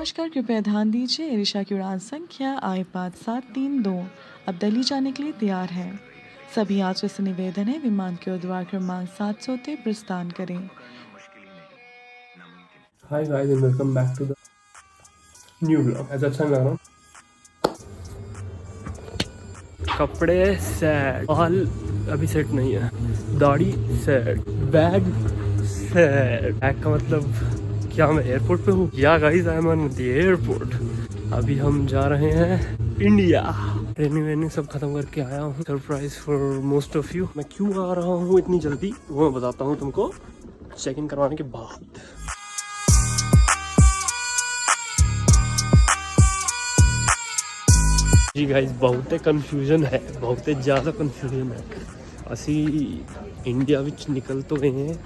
नमस्कार, कृपया ध्यान दीजिए। एरिशा की उड़ान संख्या I5732 अब दिल्ली जाने के लिए तैयार है। सभी यात्रियों से निवेदन है विमान के द्वार क्रमांक 700 से प्रस्थान करें। Hi guys and welcome back to the new blog. ऐसा अच्छा लग रहा हूँ। कपड़े सेट, बाल अभी सेट नहीं है, दाढ़ी सेट, बैग सेट। बैग का मतलब क्या मैं एयरपोर्ट पे हूँ? या guys I am on the airport. अभी हम जा रहे हैं इंडिया। ट्रेनिंग वेनिंग सब खत्म करके आया हूँ। Surprise for most of you. मैं क्यों आ रहा हूँ इतनी जल्दी वो मैं बताता हूँ तुमको चेक इन करवाने के बाद। जी गाइस बहुत कन्फ्यूजन है, बहुत ज़्यादा कन्फ्यूजन है। असी इंडिया विच निकल तो गए हैं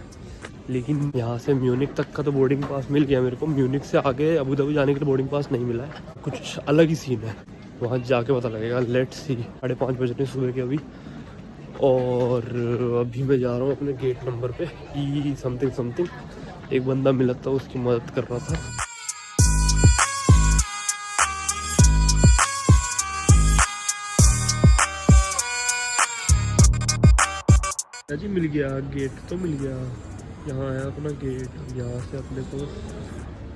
लेकिन यहाँ से म्यूनिक तक का तो बोर्डिंग पास मिल गया मेरे को। म्यूनिक से आगे अबू धाबी जाने के लिए बोर्डिंग पास नहीं मिला है। कुछ अलग ही सीन है, वहाँ जाके पता लगेगा। Let's see. 5:30 बज रहे सुबह के अभी, और अभी मैं जा रहा हूँ अपने गेट नंबर पे। ई समथिंग एक बंदा मिला था, उसकी मदद कर रहा था। जी मिल गया, गेट तो मिल गया। यहाँ है अपना गेट। यहाँ से अपने को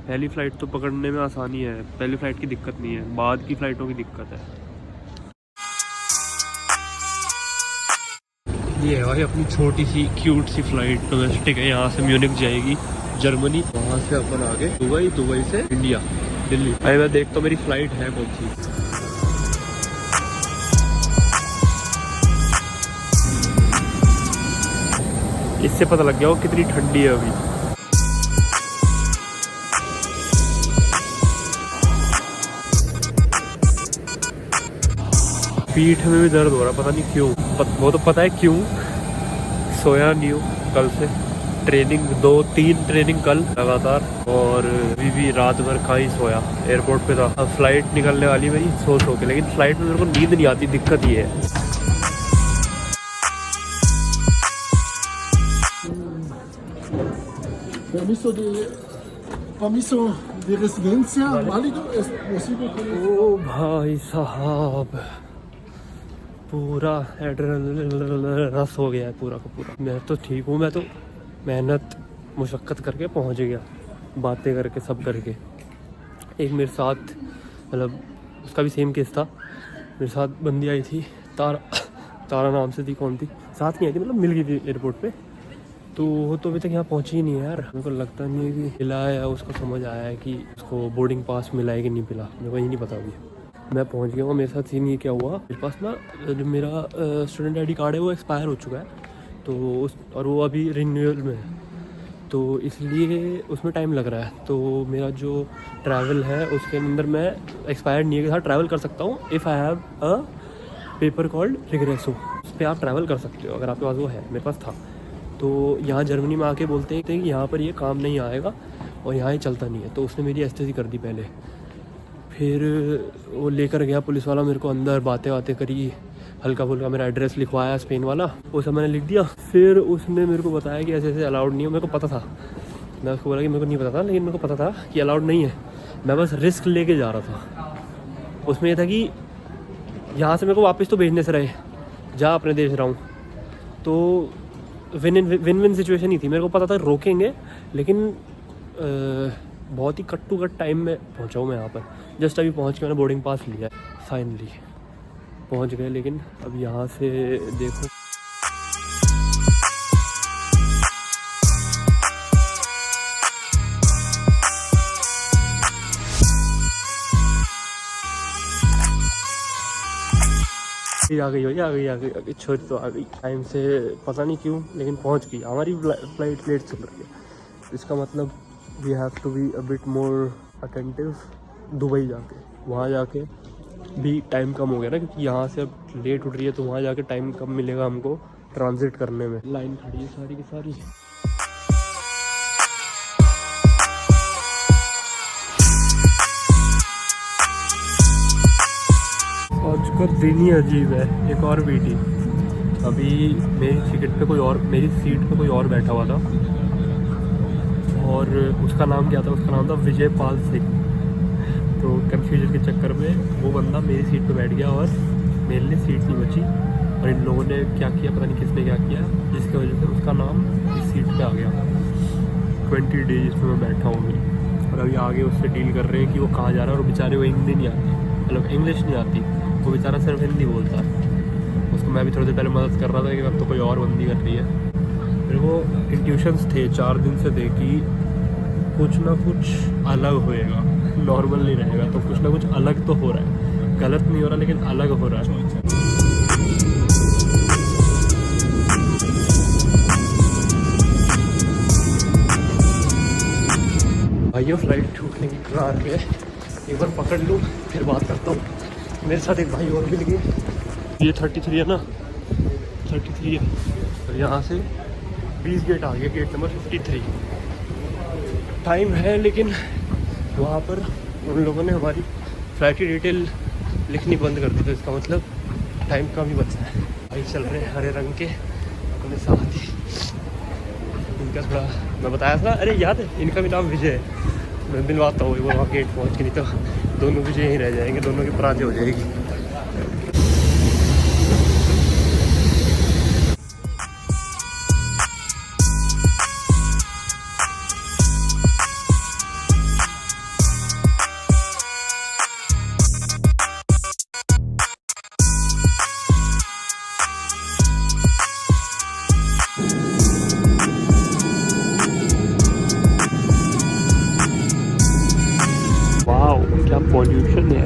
पहली फ़्लाइट तो पकड़ने में आसानी है। पहली फ़्लाइट की दिक्कत नहीं है, बाद की फ़्लाइटों की दिक्कत है। ये है भाई अपनी छोटी सी क्यूट सी फ़्लाइट, डोमेस्टिक है। यहाँ से म्यूनिक जाएगी जर्मनी, वहाँ से अपन आगे दुबई से इंडिया, दिल्ली। भाई मैं देख तो मेरी फ़्लाइट है कौन सी। इससे पता लग गया वो कितनी ठंडी है अभी। पीठ में भी दर्द हो रहा, पता नहीं क्यों। वो तो पता है क्यों, सोया नहीं हूँ कल से। ट्रेनिंग 2-3 ट्रेनिंग कल लगातार, और अभी भी रात भर कहाँ ही सोया। एयरपोर्ट पे था। अब फ्लाइट निकलने वाली मेरी सो के, लेकिन फ्लाइट में मेरे को नींद नहीं आती, दिक्कत ये है। Permiso de residencia válido es posible que... ओ भाई साहब, पूरा एड्रेनलिन रस हो गया है पूरा का पूरा। मैं तो ठीक हूँ, मैं तो मेहनत मुशक्क़त करके पहुँच गया, बातें करके सब करके। एक मेरे साथ, मतलब उसका भी सेम केस था। मेरे साथ बंदी आई थी, तारा नाम से थी। कौन थी? साथ नहीं आई थी, मतलब मिल गई थी एयरपोर्ट पे। तो वो तो अभी तक यहाँ पहुँची ही नहीं है यार। मेरे को लगता नहीं है कि मिला है, या उसको समझ आया है कि उसको बोर्डिंग पास मिला है कि नहीं मिला। मेरे को ये नहीं पता अभी। मैं पहुँच गया हूँ। मेरे साथ सीन ये क्या हुआ, मेरे पास ना जो मेरा स्टूडेंट ID कार्ड है वो एक्सपायर हो चुका है, तो और वो अभी रिन्यूअल में है, तो इसलिए उसमें टाइम लग रहा है। तो मेरा जो ट्रैवल है उसके अंदर मैं एक्सपायर्ड नहीं है के साथ ट्रैवल कर सकता हूँ। If I have a paper called regresso, उस पर आप ट्रैवल कर सकते हो अगर आपके पास वो है। मेरे पास था। तो यहाँ जर्मनी में आके बोलते हैं कि यहाँ पर ये काम नहीं आएगा और यहाँ ही चलता नहीं है। तो उसने मेरी STC कर दी पहले। फिर वो लेकर गया पुलिस वाला मेरे को अंदर, बातें करी, हल्का फुल्का मेरा एड्रेस लिखवाया स्पेन वाला, वो सब मैंने लिख दिया। फिर उसने मेरे को बताया कि ऐसे अलाउड नहीं है। मेरे को पता था, मैं उसको बोला कि मेरे को नहीं पता था, लेकिन मेरे को पता था कि अलाउड नहीं है। मैं बस रिस्क लेके जा रहा था। उसमें यह था कि यहाँ से मेरे को वापस तो भेजने से रहे, जा अपने देश रहा हूँ। तो विन सिचुएशन ही थी। मेरे को पता था रोकेंगे, लेकिन बहुत ही कट टू कट टाइम में पहुंचा हूँ मैं यहाँ पर। जस्ट अभी पहुँच के मैंने बोर्डिंग पास लिया, फाइनली पहुँच गए। लेकिन अब यहाँ से देखो, आ गई छोटी तो आ गई टाइम से, पता नहीं क्यों, लेकिन पहुंच गई। हमारी फ्लाइट लेट चल रही है। इसका मतलब we have to be a bit more attentive. Dubai जाके, वहाँ जाके भी टाइम कम हो गया ना, क्योंकि यहाँ से अब लेट उठ रही है, तो वहाँ जाके टाइम कम मिलेगा हमको ट्रांजिट करने में। लाइन खड़ी है सारी की सारी। आज का दिन ही अजीब है। एक और बीटी, अभी मेरी सीट पे कोई और बैठा हुआ था, और उसका नाम क्या था? उसका नाम था विजय पाल सिंह। तो कन्फ्यूजन के चक्कर में वो बंदा मेरी सीट पे बैठ गया और मेरे लिए सीट नहीं बची, और इन लोगों ने क्या किया पता नहीं किसने क्या किया, जिसकी वजह से उसका नाम इस सीट पे आ गया। 20 डेज इसमें मैं बैठा हूँ अभी, और अभी आगे उससे डील कर रहे हैं कि वो कहाँ जा रहा है, और बेचारे को हिंदी नहीं आती, मतलब इंग्लिश नहीं आती, वो बेचारा सिर्फ हिंदी बोलता है। उसको मैं भी थोड़ी देर पहले मदद कर रहा था, लेकिन अब तो कोई और बंदी कर रही है। मेरे को इंट्यूशंस थे 4 दिन से थे कि कुछ ना कुछ अलग होएगा, नॉर्मल नहीं रहेगा, तो कुछ ना कुछ अलग तो हो रहा है, गलत नहीं हो रहा लेकिन अलग हो रहा है। भाइयों फ्लाइट छूटने की कगार पे, एक बार पकड़ लूँ फिर बात करता हूँ। मेरे साथ एक भाई और मिल गए, ये 33 है ना, 33 है, और यहाँ से 20 गेट आ गया, गेट नंबर 53। टाइम है लेकिन वहाँ पर उन लोगों ने हमारी फ्लाइट की डिटेल लिखनी बंद कर दी, तो इसका मतलब टाइम कम ही बचा है। भाई चल रहे हैं हरे रंग के अपने साथ ही, इनका थोड़ा मैं बताया था, अरे याद है इनका भी नाम विजय है, मैं मिलवाता हूँ वो वहाँ गेट पहुँच के, नहीं तो दोनों विजय ही रह जाएंगे, दोनों की पराजय हो जाएगी। क्या पॉल्यूशन है,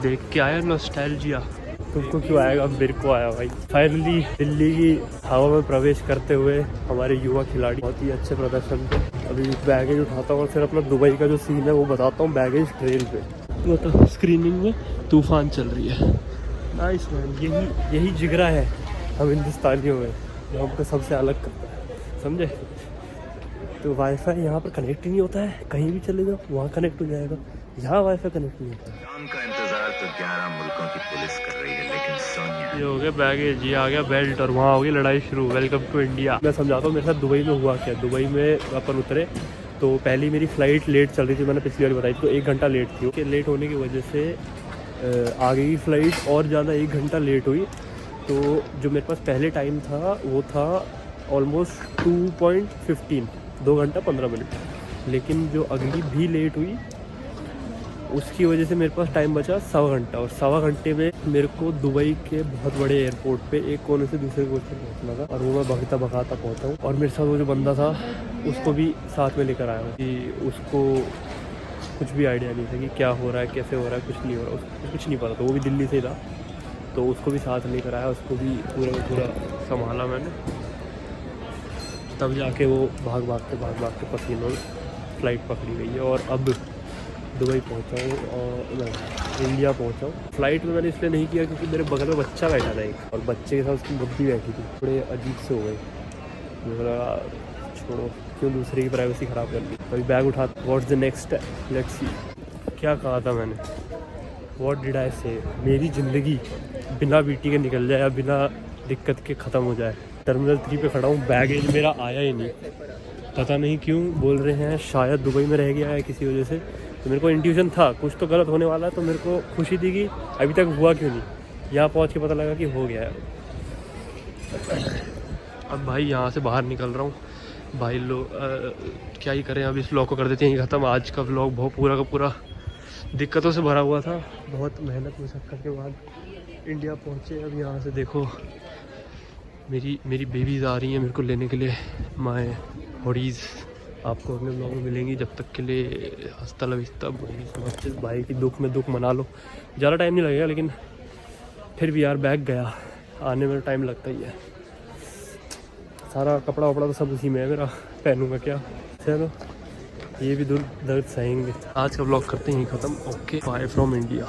देख के आया नॉस्टैल्जिया। तुमको क्यों आएगा, मेरे को आया भाई। फाइनली दिल्ली की हवा में प्रवेश करते हुए हमारे युवा खिलाड़ी बहुत ही अच्छे प्रदर्शन पे। अभी बैगेज उठाता हूँ और फिर अपना दुबई का जो सीन है वो बताता हूँ बैगेज ट्रेन पे। तो स्क्रीनिंग में तूफान चल रही है, नाइस मैन, यही जिगरा है हम हिंदुस्तानियों में, जो हमको सबसे अलग करता है, समझे। तो वाईफाई यहाँ पर कनेक्ट ही नहीं होता है, कहीं भी चले जाओ वहाँ कनेक्ट हो जाएगा, यहाँ वाईफाई कनेक्ट नहीं होता है। का इंतजार तो 11 मुल्कों की पुलिस कर रही है, लेकिन सोनिया ये हो गया बैगेज, ये आ गया बेल्ट, और वहाँ हो गई लड़ाई शुरू। Welcome to India. मैं समझाता हूँ मेरे साथ दुबई में हुआ क्या। दुबई में अपन उतरे तो पहली मेरी फ़्लाइट लेट चल रही थी, मैंने पिछली बार बताई थी, तो 1 घंटा लेट थी। ओके, लेट होने की वजह से आगे की फ़्लाइट और ज़्यादा 1 घंटा लेट हुई। तो जो मेरे पास पहले टाइम था वो था ऑलमोस्ट 2.15, 2 घंटा 15 मिनट। लेकिन जो अगली भी लेट हुई उसकी वजह से मेरे पास टाइम बचा 1.25 घंटा, और 1.25 घंटे में मेरे को दुबई के बहुत बड़े एयरपोर्ट पे एक कोने से दूसरे कोने पे पहुँचना था, और वो मैं भगता भगाता पहुँचा हूँ। और मेरे साथ वो जो बंदा था उसको भी साथ में लेकर आया हूँ कि उसको कुछ भी आइडिया नहीं था कि क्या हो रहा है, कैसे हो रहा है, कुछ नहीं हो रहा, उसको कुछ नहीं पता था, वो भी दिल्ली से ही था, तो उसको भी साथ लेकर आया, उसको भी पूरा संभाला मैंने। तब जाके वो भाग भाग के पसीनों फ्लाइट पकड़ी गई है, और अब दुबई पहुंचा हूँ और इंडिया पहुंचा हूँ। फ़्लाइट में मैंने इसलिए नहीं किया क्योंकि मेरे बगल में बच्चा बैठा था एक, और बच्चे के साथ उसकी बुद्धि बैठी थी, थोड़े अजीब से हो गए। मेरा छोड़ो, क्यों दूसरे की प्राइवेसी ख़राब कर ली। अभी बैग उठा, what's the next, let's see. क्या कहा था मैंने, व्हाट डिड आई से, मेरी ज़िंदगी बिना बीटी के निकल जाए या बिना दिक्कत के ख़त्म हो जाए। टर्मिनल 3 पे खड़ा हूँ, बैगेज मेरा आया ही नहीं, पता नहीं क्यों। बोल रहे हैं शायद दुबई में रह गया है किसी वजह से, तो मेरे को इंट्यूशन था कुछ तो गलत होने वाला है, तो मेरे को खुशी थी कि अभी तक हुआ क्यों नहीं। यहाँ पहुँच के पता लगा कि हो गया है। अब भाई यहाँ से बाहर निकल रहा हूँ। भाई लोग क्या ही करें, अब इस व्लॉग को कर देते हैं ख़त्म। आज का व्लॉग बहुत पूरा का पूरा दिक्कतों से भरा हुआ था, बहुत मेहनत मुशक्क़त के बाद इंडिया पहुँचे। अब यहाँ से देखो मेरी बेबीज़ आ रही हैं मेरे को लेने के लिए, माय हॉडीज़। आपको अपने ब्लॉग में मिलेंगी, जब तक के लिए हस्ता लविस्ता बॉयज। भाई की दुख में दुख मना लो, ज़्यादा टाइम नहीं लगेगा, लेकिन फिर भी यार बैग गया, आने में टाइम लगता ही है। सारा कपड़ा वपड़ा तो सब उसी में है मेरा, पहनूंगा क्या। चलो ये भी दर्द सहेंगे। आज का ब्लॉग करते हैं ख़त्म। Okay, bye from India.